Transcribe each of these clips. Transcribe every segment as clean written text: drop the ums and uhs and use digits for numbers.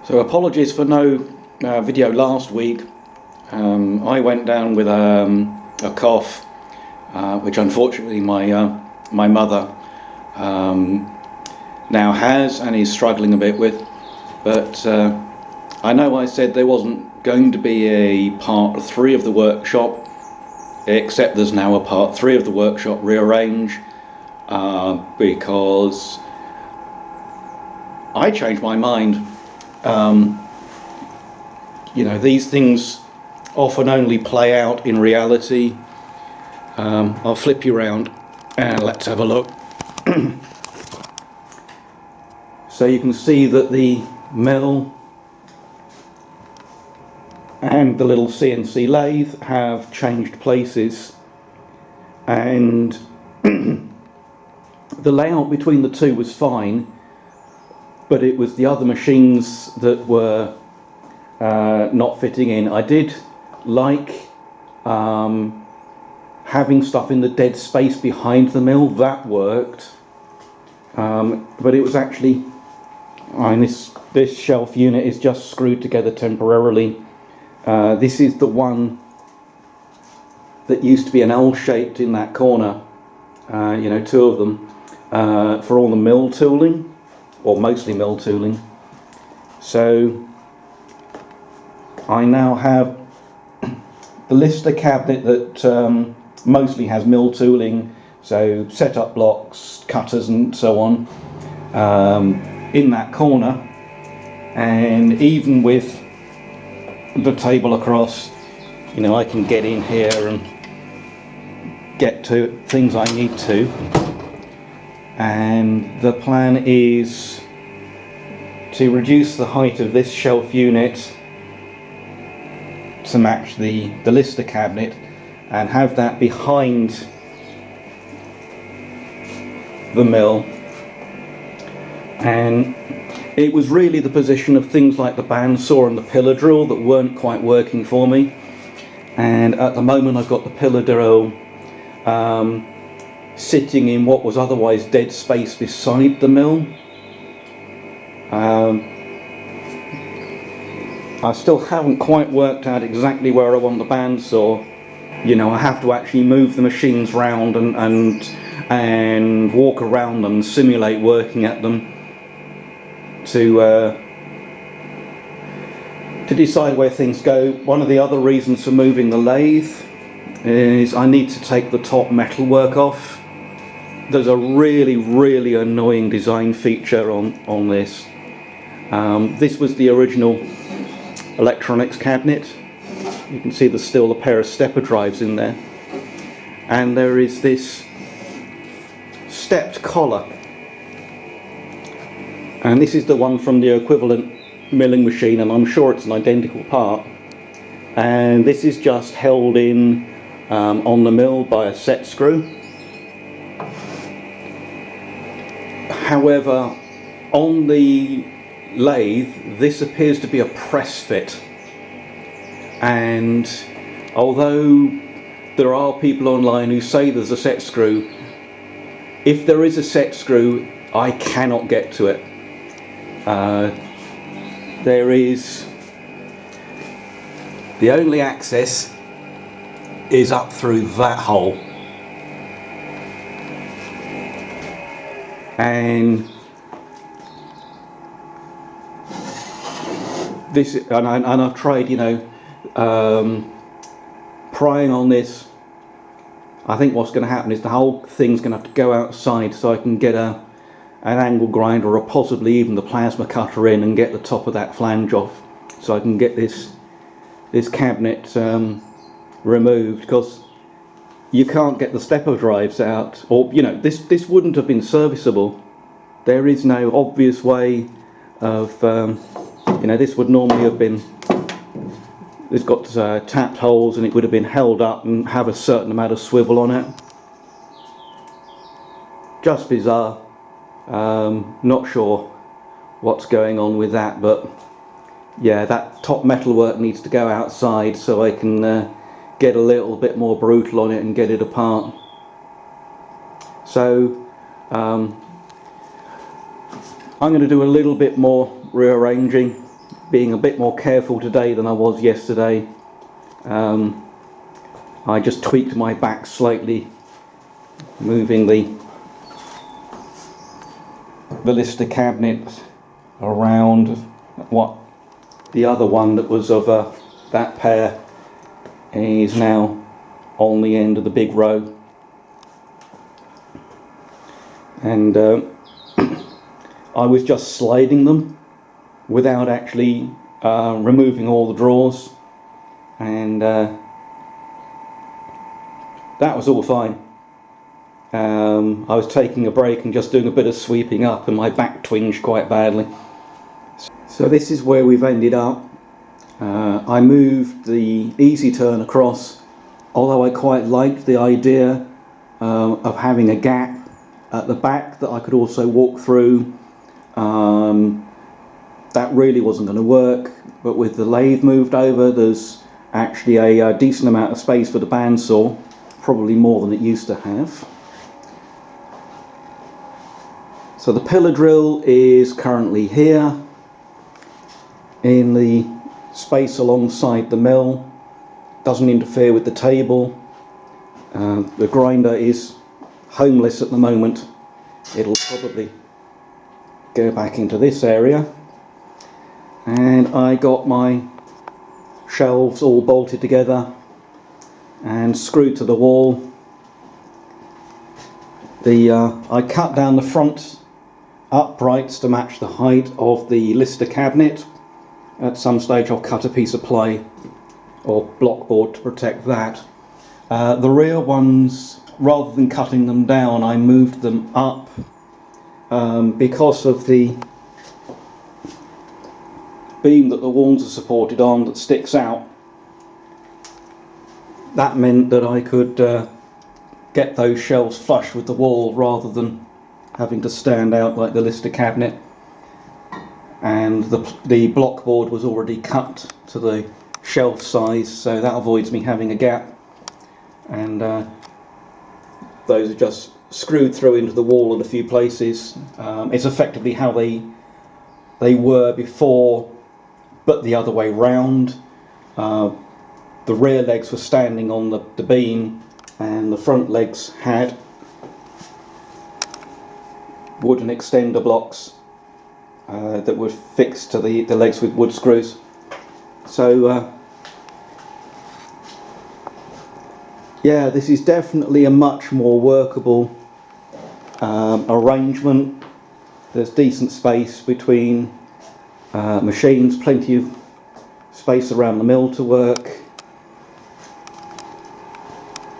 So apologies for no video last week. I went down with a cough, which unfortunately my mother now has and is struggling a bit with. But I know I said there wasn't going to be a part 3 of the workshop, except there's now a part 3 of the workshop, Rearrange, because I changed my mind. You know, these things often only play out in reality. I'll flip you around and let's have a look. So you can see that the mill and the little CNC lathe have changed places, and the layout between the two was fine, but it was the other machines that were not fitting in. I did like having stuff in the dead space behind the mill. That worked, but it was actually, this shelf unit is just screwed together temporarily. This is the one that used to be an L-shaped in that corner, you know, two of them, for all the mill tooling, or mostly mill tooling. So I now have the lister cabinet that mostly has mill tooling, so setup blocks, cutters and so on, in that corner. And even with the table across, you know, I can get in here and get to things I need to. And the plan is to reduce the height of this shelf unit to match the lister cabinet and have that behind the mill. And it was really the position of things like the bandsaw and the pillar drill that weren't quite working for me. And at the moment I've got the pillar drill sitting in what was otherwise dead space beside the mill. I still haven't quite worked out exactly where I want the bandsaw. You know, I have to actually move the machines round and walk around them and simulate working at them to decide where things go. One of the other reasons for moving the lathe is I need to take the top metalwork off. There's a really annoying design feature on this. This was the original electronics cabinet. You can see there's still a pair of stepper drives in there, and there is this stepped collar, and this is the one from the equivalent milling machine, and I'm sure it's an identical part, and this is just held in on the mill by a set screw. However, on the lathe this appears to be a press fit, and although there are people online who say there's a set screw, if there is a set screw I cannot get to it. There is, the only access is up through that hole, and this, and I've tried, you know, prying on this. I think what's going to happen is the whole thing's going to have to go outside so I can get an angle grinder or possibly even the plasma cutter in and get the top of that flange off, so I can get this cabinet removed, because you can't get the stepper drives out, or, you know, this wouldn't have been serviceable. There is no obvious way of, you know, this would normally have been, it's got tapped holes and it would have been held up and have a certain amount of swivel on it. Just bizarre. Not sure what's going on with that, but yeah, that top metalwork needs to go outside so I can get a little bit more brutal on it and get it apart. So I'm going to do a little bit more rearranging being a bit more careful today than I was yesterday. I just tweaked my back slightly, moving the lister cabinet around. What the other one that was of that pair is now on the end of the big row, and I was just sliding them without actually removing all the drawers, and that was all fine. I was taking a break and just doing a bit of sweeping up, and my back twinged quite badly. So this is where we've ended up. I moved the easy turn across, although I quite liked the idea of having a gap at the back that I could also walk through. That really wasn't going to work, but with the lathe moved over, there's actually a decent amount of space for the bandsaw, probably more than it used to have. So the pillar drill is currently here in the space alongside the mill. Doesn't interfere with the table. The grinder is homeless at the moment. It'll probably go back into this area. And I got my shelves all bolted together and screwed to the wall. I cut down the front uprights to match the height of the lister cabinet. At some stage I'll cut a piece of ply or blockboard to protect that. The rear ones, rather than cutting them down, I moved them up because of the beam that the walls are supported on that sticks out. That meant that I could get those shelves flush with the wall rather than having to stand out like the lister cabinet. And the blockboard was already cut to the shelf size, so that avoids me having a gap. And those are just screwed through into the wall in a few places. It's effectively how they were before, but the other way round. The rear legs were standing on the beam, and the front legs had wooden extender blocks that were fixed to the legs with wood screws. So yeah, this is definitely a much more workable arrangement. There's decent space between machines, plenty of space around the mill to work.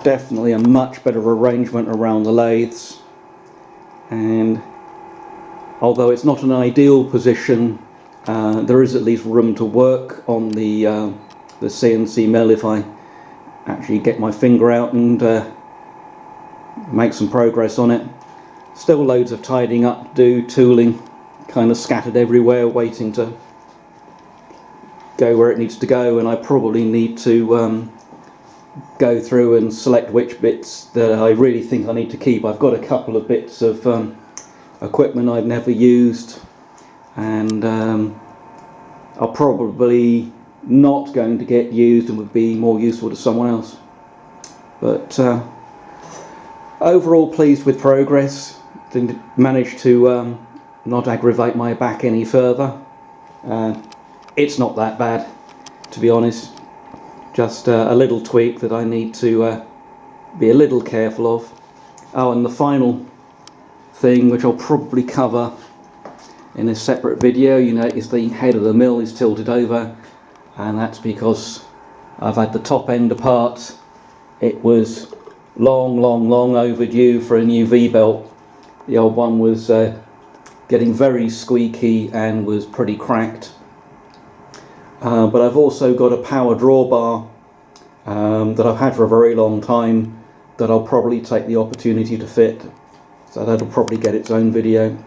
Definitely a much better arrangement around the lathes, and although it's not an ideal position, there is at least room to work on the CNC mill if I actually get my finger out and make some progress on it. Still loads of tidying up to do, tooling kind of scattered everywhere waiting to go where it needs to go, and I probably need to go through and select which bits that I really think I need to keep. I've got a couple of bits of equipment I've never used, and are probably not going to get used and would be more useful to someone else. But overall pleased with progress. Didn't manage to not aggravate my back any further. It's not that bad, to be honest. Just a little tweak that I need to be a little careful of. Oh, and the final thing, which I'll probably cover in a separate video, you notice the head of the mill is tilted over, and that's because I've had the top end apart. It was long overdue for a new V-belt. The old one was getting very squeaky and was pretty cracked. But I've also got a power drawbar that I've had for a very long time that I'll probably take the opportunity to fit. So that'll probably get its own video.